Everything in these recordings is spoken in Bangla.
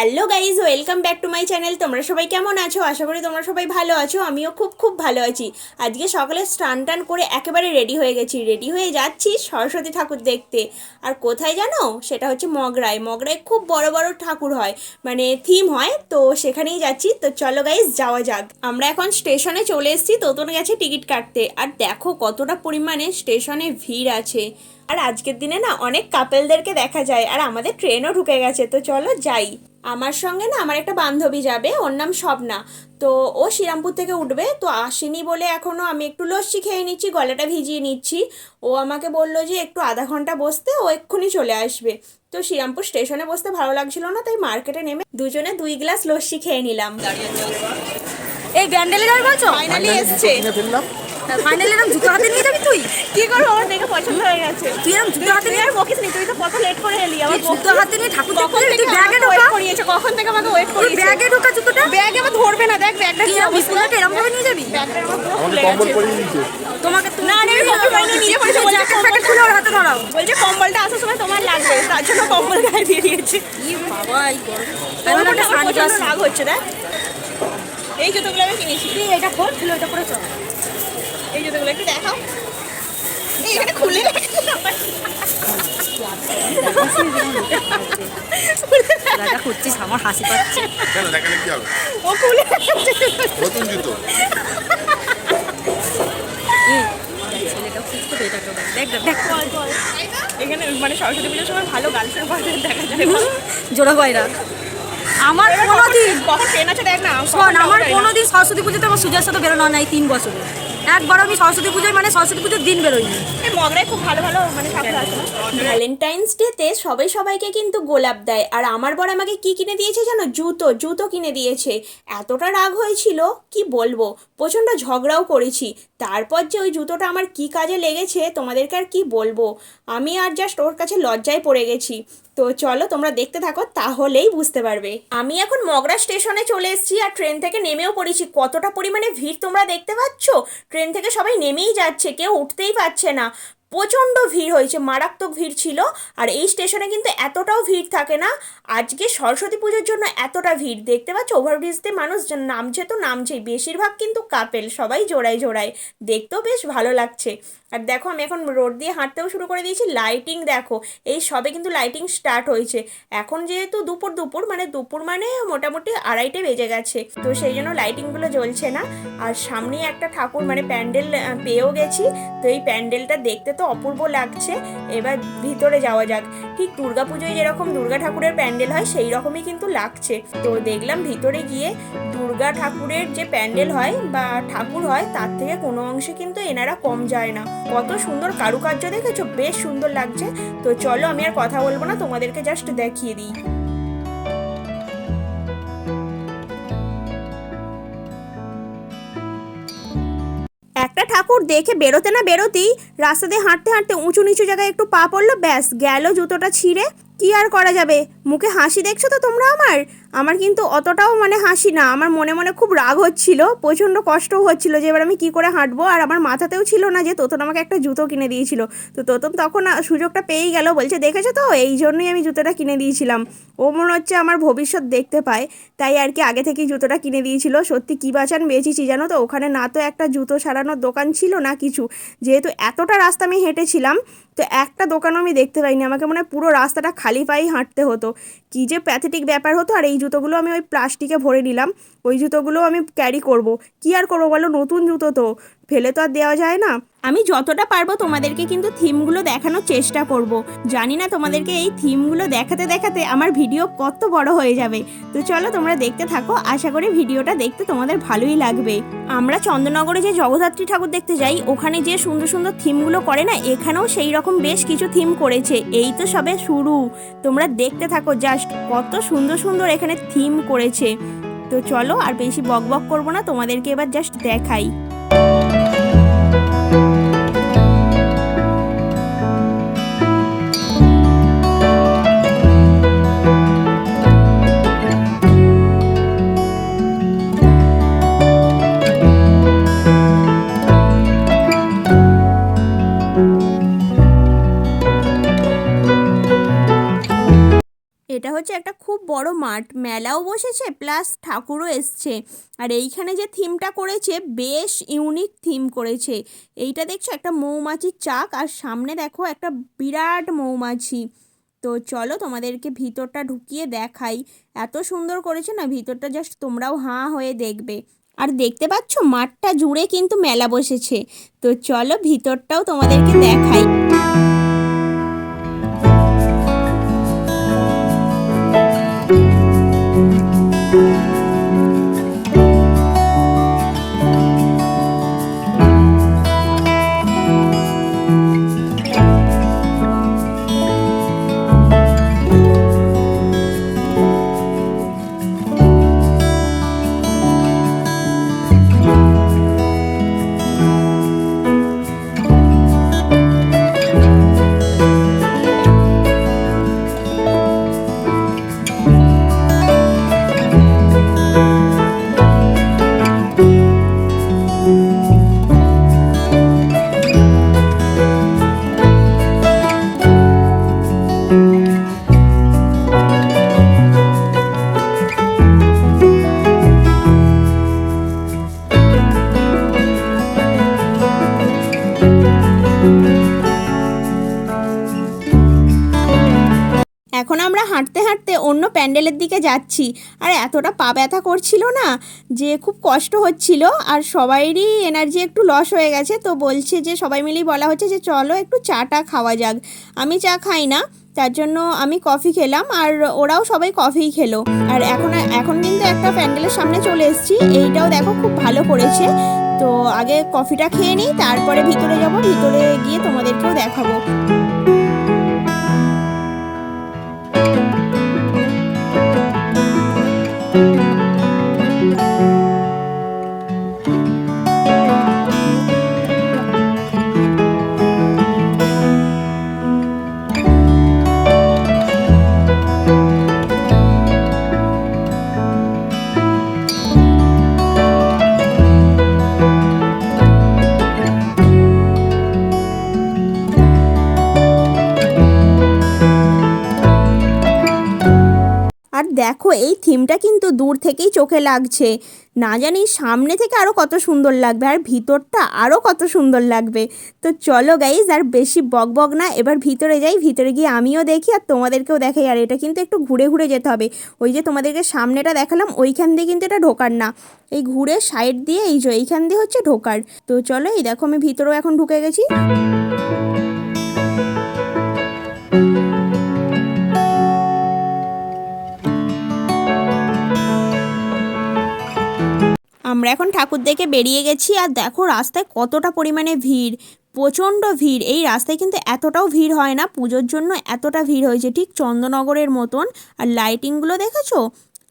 Hello guys, welcome back to my channel. তোমরা সবাই কেমন আছো? আশা করি তোমরা সবাই ভালো আছো। আমিও খুব খুব ভালো আছি। আজকে সকালে স্নান টান করে একেবারে রেডি হয়ে গেছি, রেডি হয়ে যাচ্ছি সরস্বতী ঠাকুর দেখতে। আর কোথায় জানো? সেটা হচ্ছে মগরায়। মগরায় খুব বড় বড় ঠাকুর হয়, মানে থিম হয়, তো সেখানেই যাচ্ছি। তো চলো গাইজ, যাওয়া যাক। আমরা এখন স্টেশনে চলে এসেছি, তোতন গেছে টিকিট কাটতে। আর দেখো কতটা পরিমাণে স্টেশনে ভিড় আছে। আর আজকের দিনে না অনেক কাপেলদেরকে দেখা যায়, আর আমাদের ট্রেনও ঢুকে গেছে। তো চলো যাই। আমার সঙ্গে না আমার একটা বান্ধবী যাবে, ওর নাম স্বপ্না। তো ও শ্রীরামপুর থেকে উঠবে, তো আসেনি বলে এখনও আমি একটু লস্যি খেয়ে নিচ্ছি, গলাটা ভিজিয়ে নিচ্ছি। ও আমাকে বললো যে একটু আধা ঘন্টা বসতে, ও এক্ষুনি চলে আসবে। তো শ্রীরামপুর স্টেশনে বসতে ভালো লাগছিল না, তাই মার্কেটে নেমে দুজনে 2 গ্লাস লস্যি খেয়ে নিলাম। এই ব্যান্ডেলে যাবি বলছো? ফাইনালি এসছে। ফাইনালি এরকম জুতো হাতে নিয়ে যাবি তুই? কি করবো, আমার দেখে পছন্দ হয়ে গেছে। তুই এরকম জুতো হাতে নিয়ে আর বকিস নি, তুই তো কত লেট করে এলি। আমার জুতো হাতে নিয়ে ঠাকুর দেখতে কখন যাবি? থেকে তুই ব্যাগে আমাকে ঢোকা ওয়েট করিয়েছে, কখন থেকে আমাকে ওয়েট তুই করিয়েছে। ব্যাগে ঢোকা জুতোটা ব্যাগ আবার ধরবে না, দেখ ব্যাগটা কি কি অবস্থা। বিস্কুটটা এরকম ভাবে নিয়ে যাবি? ব্যাগটা আমার পুরো আমাদের খুলে কম্বল গেছে। পরিয়ে দিচ্ছে। তোমাকে না না, আমি কম্বল পাইনি, নিজে পড়েছে। বলছে জ্যাকেট ফ্যাকেট খুলে ওর হাতে ধরাও। বলছে কম্বলটা আসার সময় তোমার লাগবে, তার জন্য কম্বল গায়ে দিয়ে দিয়েছে। কি বাবা এই গরম। আমার একটা প্রচন্ড সানগ্লাস রাগ হচ্ছে। দেখ এই জুতোগুলো আমি কিনেছি। তুই এটা খোল, খুলে ওটা পরে চল। এই জুতোগুলো একটু দেখাও। এই এখানে খুলে রাজা করছিস, আমার হাসি পাচ্ছে। কেন দেখালে কি হবে? ও খুলে নতুন জুতো। এই ছেলেটাও ঠিক তো এটা তো দেখ দেখ এখানে মানে সরস্বতী পুজোর সময় ভালো গার্লফ্রেন্ড বয়ফ্রেন্ড দেখা যায়। জোড়া গয়রা। আমার কোনোদিন কখন ট্রেন আছে দেখ না। শোন, আমার কোনোদিন সরস্বতী পুজোতে আমার সুজার সাথে বেরোনো হয় না এই 3 বছরে। একবার আমি সরস্বতী পুজোয় মানে সরস্বতী পুজোর দিন বেরোইনি। এই মগরায় খুব ভালো ভালো মানে ঠাকুর আছে না। ভ্যালেন্টাইন্স ডেতে সবাই সবাইকে কিন্তু গোলাপ দেয়, আর আমার বর আমাকে কি কিনে দিয়েছে জানো? জুতো জুতো কিনে দিয়েছে। এতটা রাগ হয়েছিল কি বলবো, প্রচণ্ড ঝগড়াও করেছি। তারপর যে ওই জুতোটা আমার কি কাজে লেগেছে তোমাদেরকে আর কি বলবো। আমি আর জাস্ট ওর কাছে লজ্জায় পড়ে গেছি। তো চলো তোমরা দেখতে থাকো, তাহলেই বুঝতে পারবে। আমি এখন মগরা স্টেশনে চলে এসেছি, আর ট্রেন থেকে নেমেও পড়েছি। কতটা পরিমাণে ভিড় তোমরা দেখতে পাচ্ছ। ট্রেন থেকে সবাই নেমেই যাচ্ছে, কেউ উঠতেই পারছে না। প্রচণ্ড ভিড় হয়েছে, মারাত্মক ভিড় ছিল। আর এই স্টেশনে কিন্তু এতটাও ভিড় থাকে না। আজকে সরস্বতী পুজোর জন্য এতটা ভিড় দেখতে পাচ্ছ। ওভারব্রিজ দিয়ে মানুষ নামছে তো নামছেই, বেশিরভাগ কিন্তু কাপেল, সবাই জোড়ায় জোড়ায়। দেখতেও বেশ ভালো লাগছে। আর দেখো আমি এখন রোড দিয়ে হাঁটতেও শুরু করে দিয়েছি। লাইটিং দেখো, এই সবে কিন্তু লাইটিং স্টার্ট হয়েছে। এখন যেহেতু দুপুর মানে মোটামুটি 2:30 বেজে গেছে, তো সেই জন্য লাইটিংগুলো জ্বলছে না। আর সামনে একটা ঠাকুর মানে প্যান্ডেল পেয়েও গেছি। তো এই প্যান্ডেলটা দেখতে তো অপূর্ব লাগছে। এবার ভিতরে যাওয়া যাক। ঠিক দুর্গাপুজোয় যেরকম দুর্গা ঠাকুরের প্যান্ডেল হয় সেই রকমই কিন্তু লাগছে। তো দেখলাম ভিতরে গিয়ে দুর্গা ঠাকুরের যে প্যান্ডেল হয় বা ঠাকুর হয় তার থেকে কোনো অংশে কিন্তু এনারা কম যায় না। কত সুন্দর কারুকার্য দেখেছো, বেশ সুন্দর লাগছে। তো চলো আমি আর কথা বলবো না, তোমাদেরকে জাস্ট দেখিয়ে দিই। একটা ঠাকুর দেখে বেরোতে না বেরোতেই রাস্তা দিয়ে হাঁটতে হাঁটতে উঁচু নিচু জায়গায় একটু পা পড়লো, ব্যাস গেল জুতোটা ছিঁড়ে। কি আর করা যাবে, মুখে হাসি দেখছো তো তোমরা আমার কিন্তু অতটাও মানে হাসি না, আমার মনে মনে খুব রাগ হচ্ছিল, প্রচণ্ড কষ্টও হচ্ছিল যে এবার আমি কি করে হাঁটবো। আর আমার মাথাতেও ছিল না যে তোতন আমাকে একটা জুতো কিনে দিয়েছিল। তো তোতন তখন সুযোগটা পেয়েই গেল, বলছে দেখেছো তো, এই জন্যই আমি জুতোটা কিনে দিয়েছিলাম। ও মনে হচ্ছে আমার ভবিষ্যৎ দেখতে পায়, তাই আর কি আগে থেকেই জুতোটা কিনে দিয়েছিল। সত্যি কী বাঁচান বেঁচেছি জানো তো, ওখানে না তো একটা জুতো সারানোর দোকান ছিল না কিছু। যেহেতু এতটা রাস্তা আমি হেঁটেছিলাম, তো একটা দোকানও আমি দেখতে পাইনি। আমাকে মনে হয় পুরো রাস্তাটা খালি পায়েই হাঁটতে হতো। কী যে প্যাথেটিক ব্যাপার হতো। আর এই জুতোগুলো আমি ওই প্লাস্টিকে ভরে নিলাম, ওই জুতোগুলো আমি ক্যারি করব। কি আর করবো বলো, নতুন জুতো তো ফেলে তো আর দেওয়া যায় না। আমি যতটা পারবো তোমাদেরকে কিন্তু থিমগুলো দেখানোর চেষ্টা করব। জানি না তোমাদেরকে এই থিমগুলো দেখাতে দেখাতে আমার ভিডিও কত বড় হয়ে যাবে। তো চলো তোমরা দেখতে থাকো, আশা করি ভিডিওটা দেখতে তোমাদের ভালোই লাগবে। আমরা চন্দননগরে যে জগদ্ধাত্রী ঠাকুর দেখতে যাই, ওখানে যে সুন্দর সুন্দর থিমগুলো করে না, এখানেও সেই রকম বেশ কিছু থিম করেছে। এই তো সবে শুরু, তোমরা দেখতে থাকো জাস্ট কত সুন্দর সুন্দর এখানে থিম করেছে। তো চলো আর বেশি বক বক করবো না, তোমাদেরকে এবার জাস্ট দেখাই। এটা হচ্ছে একটা খুব বড় মাঠ, মেলাও বসেছে প্লাস ঠাকুরও এসছে। আর এইখানে যে থিমটা করেছে বেশ ইউনিক থিম করেছে। এইটা দেখছো একটা মৌমাছির চাক, আর সামনে দেখো একটা বিরাট মৌমাছি। তো চলো তোমাদেরকে ভিতরটা ঢুকিয়ে দেখাই, এত সুন্দর করেছে না ভিতরটা, জাস্ট তোমরাও হাঁ হয়ে দেখবে। আর দেখতে পাচ্ছ মাঠটা জুড়ে কিন্তু মেলা বসেছে। তো চলো ভিতরটাও তোমাদেরকে দেখাই। এখন আমরা হাঁটতে হাঁটতে অন্য প্যান্ডেলের দিকে যাচ্ছি। আর এতটা পা ব্যথা করছিল না যে খুব কষ্ট হচ্ছিল, আর সবাইরই এনার্জি একটু লস হয়ে গেছে। তো বলছে যে সবাই মিলেই বলা হচ্ছে যে চলো একটু চাটা খাওয়া যাক। আমি চা খাই না, তার জন্য আমি কফি খেলাম, আর ওরাও সবাই কফিই খেলো। আর এখন কিন্তু একটা প্যান্ডেলের সামনে চলে এসেছি, এইটাও দেখো খুব ভালো করেছে। তো আগে কফিটা খেয়ে নিই, তারপরে ভিতরে যাব, ভিতরে গিয়ে তোমাদেরকেও দেখাবো। আর দেখো এই থিমটা কিন্তু দূর থেকেই চোখে লাগছে, না জানি সামনে থেকে আরও কত সুন্দর লাগবে, আর ভিতরটা আরও কত সুন্দর লাগবে। তো চলো গাইজ আর বেশি বক না, এবার ভিতরে যাই, ভিতরে গিয়ে আমিও দেখি আর তোমাদেরকেও দেখাই। আর এটা কিন্তু একটু ঘুরে ঘুরে যেতে হবে, ওই যে তোমাদেরকে সামনেটা দেখালাম ওইখান দিয়ে কিন্তু এটা ঢোকার না, এই ঘুরে সাইড দিয়ে এই যে এইখান দিয়ে হচ্ছে ঢোকার। তো চলো এই দেখো আমি ভিতরেও এখন ঢুকে গেছি। আমরা এখন ঠাকুর দেখে বেরিয়ে গেছি, আর দেখো রাস্তায় কতটা পরিমাণে ভিড়, প্রচণ্ড ভিড়। এই রাস্তায় কিন্তু এতটাও ভিড় হয় না, পুজোর জন্য এতটা ভিড় হয়েছে ঠিক চন্দননগরের মতন। আর লাইটিংগুলো দেখেছো,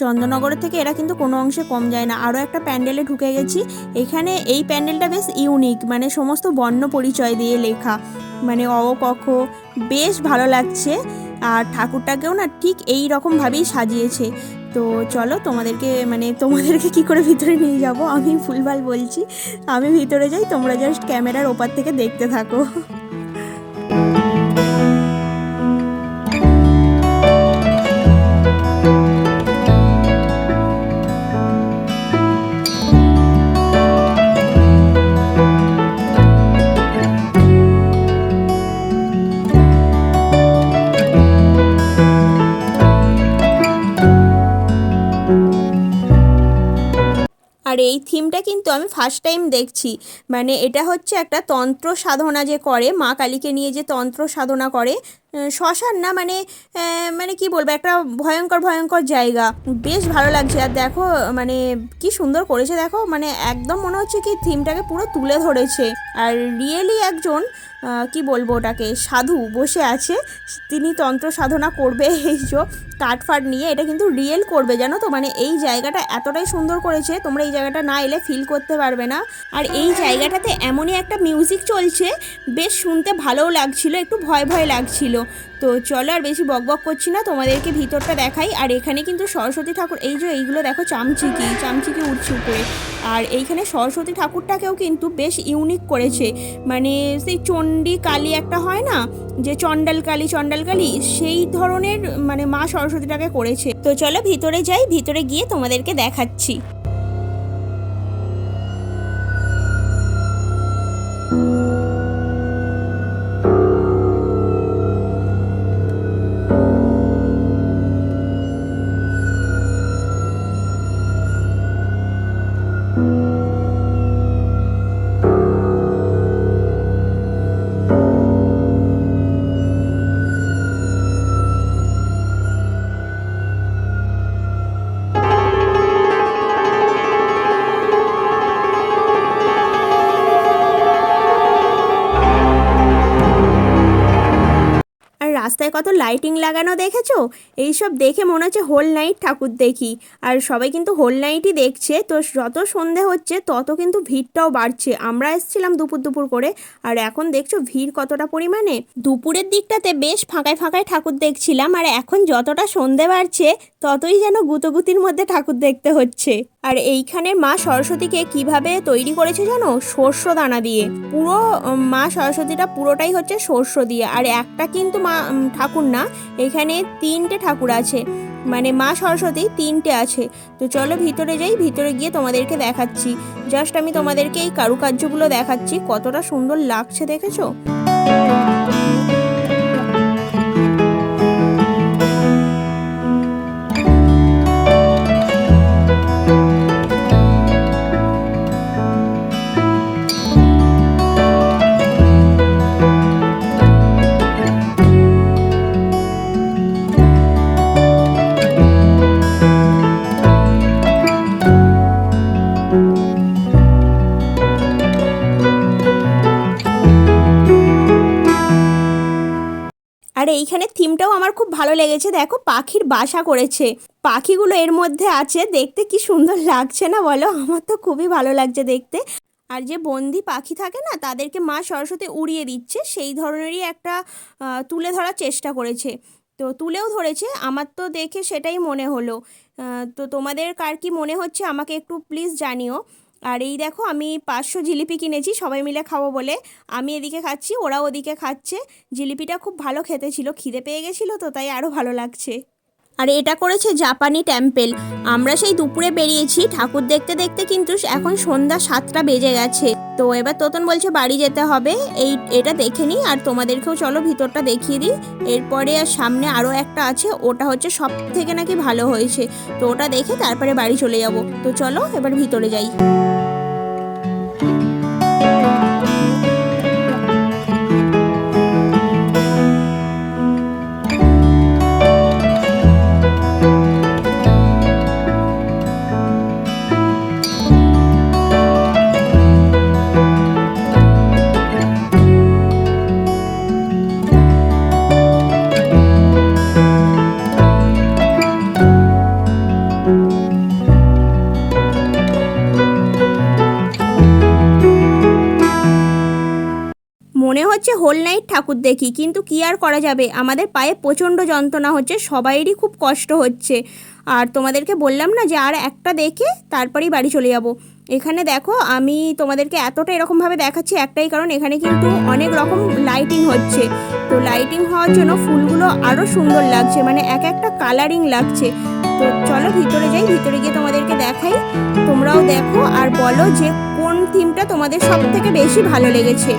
চন্দননগরের থেকে এরা কিন্তু কোনো অংশে কম যায় না। আরও একটা প্যান্ডেলে ঢুকে গেছি, এখানে এই প্যান্ডেলটা বেশ ইউনিক, মানে সমস্ত বর্ণ পরিচয় দিয়ে লেখা, মানে অ ক খ, বেশ ভালো লাগছে। আর ঠাকুরটাকেও না ঠিক এই রকমভাবেই সাজিয়েছে। তো চলো তোমাদেরকে কি করে ভিতরে নিয়ে যাব, আমি ভুলভাল বলছি। আমি ভিতরে যাই, তোমরা জাস্ট ক্যামেরার ওপার থেকে দেখতে থাকো। আর এই থিমটা কিন্তু আমি ফার্স্ট টাইম দেখছি, মানে এটা হচ্ছে একটা তন্ত্র সাধনা যে করে, মা কালীকে নিয়ে যে তন্ত্র সাধনা করে, শ্মশান না মানে মানে কি বলবো, একটা ভয়ঙ্কর জায়গা, বেশ ভালো লাগছে। আর দেখো মানে কি সুন্দর করেছে দেখো, মানে একদম মনে হচ্ছে কি থিমটাকে পুরো তুলে ধরেছে। আর রিয়েলি একজন কি বলবো ওটাকে, সাধু বসে আছে, তিনি তন্ত্র সাধনা করবে এই যে কাঠফাট নিয়ে, এটা কিন্তু রিয়েল করবে জানো তো। মানে এই জায়গাটা এতটাই সুন্দর করেছে, তোমরা এই জায়গাটা না এলে ফিল করতে পারবে না। আর এই জায়গাটাতে এমনই একটা মিউজিক চলছে, বেশ শুনতে ভালোও লাগছিল, একটু ভয় লাগছিল। তো চলো আর বেশি বক করছি না, তোমাদেরকে ভিতরটা দেখাই। আর এখানে কিন্তু সরস্বতী ঠাকুর, এই যে এইগুলো দেখো চামচিকি উঠছে উপরে, আর এইখানে সরস্বতী ঠাকুরটাকেও কিন্তু বেশ ইউনিক করেছে, মানে সেই চণ্ডী কালী একটা হয় না, যে চণ্ডাল কালী সেই ধরনের মানে মা সরস্বতীটাকে করেছে। তো চলো ভিতরে যাই, ভিতরে গিয়ে তোমাদেরকে দেখাচ্ছি। আর রাস্তায় কত লাইটিং লাগানো দেখেছো? এইসব দেখে মনে হচ্ছে হোল নাইট ঠাকুর দেখি। আর সবাই কিন্তু হোল নাইটই দেখছে। তো যত সন্ধে হচ্ছে তত কিন্তু ভিড়টাও বাড়ছে। আমরা এসেছিলাম দুপুর করে, আর এখন দেখছো ভিড় কতটা পরিমাণে। দুপুরের দিকটাতে বেশ ফাঁকায় ফাঁকায় ঠাকুর দেখছিলাম, আর এখন যতটা সন্ধে বাড়ছে ততই যেন গুতোগুতির মধ্যে ঠাকুর দেখতে হচ্ছে। আর এইখানে মা সরস্বতীকে কিভাবে তৈরি করেছে জানো? শস্য দানা দিয়ে। পুরো মা সরস্বতীটা পুরোটাই হচ্ছে শস্য দিয়ে। আর একটা কিন্তু মা ঠাকুর না, এখানে 3টে ঠাকুর আছে, মানে মা সরস্বতী 3টে আছে। তো চলো ভিতরে যাই, ভিতরে গিয়ে তোমাদেরকে দেখাচ্ছি। জাস্ট আমি তোমাদেরকে এই কারুকার্যগুলো দেখাচ্ছি, কতটা সুন্দর লাগছে দেখেছো? আর এইখানে থিমটাও আমার খুব ভালো লেগেছে। দেখো পাখির বাসা করেছে, পাখিগুলো এর মধ্যে আছে, দেখতে কি সুন্দর লাগছে না বলো? আমার তো খুবই ভালো লাগছে দেখতে। আর যে বন্দি পাখি থাকে না, তাদেরকে মা সরস্বতী উড়িয়ে দিচ্ছে, সেই ধরনেরই একটা তুলে ধরার চেষ্টা করেছে। তো তুলেও ধরেছে, আমার তো দেখে সেটাই মনে হলো। তো তোমাদের কার কি মনে হচ্ছে আমাকে একটু প্লিজ জানিও। আর এই দেখো আমি 500 জিলিপি কিনেছি সবাই মিলে খাবো বলে। আমি এদিকে খাচ্ছি, ওরা ওদিকে খাচ্ছে। জিলিপিটা খুব ভালো খেতে ছিল, খিদে পেয়ে গেছিলো তো তাই আরও ভালো লাগছে। আর এটা করেছে জাপানি টেম্পেল। আমরা সেই দুপুরে বেরিয়েছি ঠাকুর দেখতে দেখতে, কিন্তু এখন সন্ধ্যা 7টা বেজে গেছে। তো এবার তোতন বলছে বাড়ি যেতে হবে, এটা দেখে নিই আর তোমাদেরকেও চলো ভিতরটা দেখিয়ে দিই। এরপরে আর সামনে আরও একটা আছে, ওটা হচ্ছে সব থেকে নাকি ভালো হয়েছে। তো ওটা দেখে তারপরে বাড়ি চলে যাব। তো চলো এবার ভিতরে যাই। মনে হচ্ছে হোল নাইট ঠাকুর দেখি, কিন্তু কি আর করা যাবে, আমাদের পায়ে প্রচণ্ড যন্ত্রণা হচ্ছে, সবাইরই খুব কষ্ট হচ্ছে। আর তোমাদেরকে বললাম না যে আর একটা দেখে তারপরেই বাড়ি চলে যাব। এখানে দেখো আমি তোমাদেরকে এতটা এরকমভাবে দেখাচ্ছি একটাই কারণ, এখানে কিন্তু অনেক রকম লাইটিং হচ্ছে। তো লাইটিং হওয়ার জন্য ফুলগুলো আরও সুন্দর লাগছে, মানে এক একটা কালারিং লাগছে। তো চলো ভিতরে যাই, ভিতরে গিয়ে তোমাদেরকে দেখাই, তোমরাও দেখো আর বলো যে কোন থিমটা তোমাদের সব থেকে বেশি ভালো লেগেছে।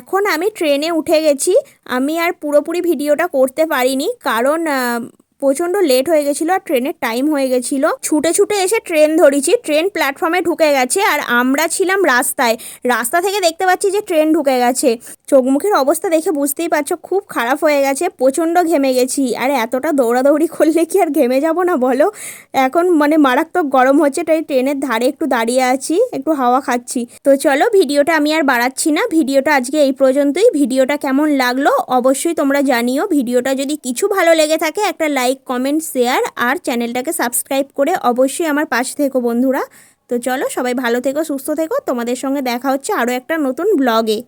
এখন আমি ট্রেনে উঠে গেছি। আমি আর পুরোপুরি ভিডিওটা করতে পারিনি, কারণ প্রচণ্ড লেট হয়ে গেছিলো আর ট্রেনের টাইম হয়ে গেছিলো। ছুটে ছুটে এসে ট্রেন ধরেছি, ট্রেন প্ল্যাটফর্মে ঢুকে গেছে আর আমরা ছিলাম রাস্তায়। রাস্তা থেকে দেখতে পাচ্ছি যে ট্রেন ঢুকে গেছে। চোখ মুখের অবস্থা দেখে বুঝতেই পারছো খুব খারাপ হয়ে গেছে, প্রচণ্ড ঘেমে গেছি। আর এতটা দৌড়াদৌড়ি করলে কি আর ঘেমে যাব না বলো? এখন মানে মারাত্মক গরম হচ্ছে, তাই ট্রেনের ধারে একটু দাঁড়িয়ে আছি, একটু হাওয়া খাচ্ছি। তো চলো ভিডিওটা আমি আর বাড়াচ্ছি না, ভিডিওটা আজকে এই পর্যন্তই। ভিডিওটা কেমন লাগলো অবশ্যই তোমরা জানিও। ভিডিওটা যদি কিছু ভালো লেগে থাকে একটা লাইক, কমেন্ট, শেয়ার আর চ্যানেলটাকে সাবস্ক্রাইব করে অবশ্যই আমার পাশে থেকো বন্ধুরা। তো চলো সবাই ভালো থেকো, সুস্থ থেকো। তোমাদের সঙ্গে দেখা হচ্ছে আরও একটা নতুন ব্লগে।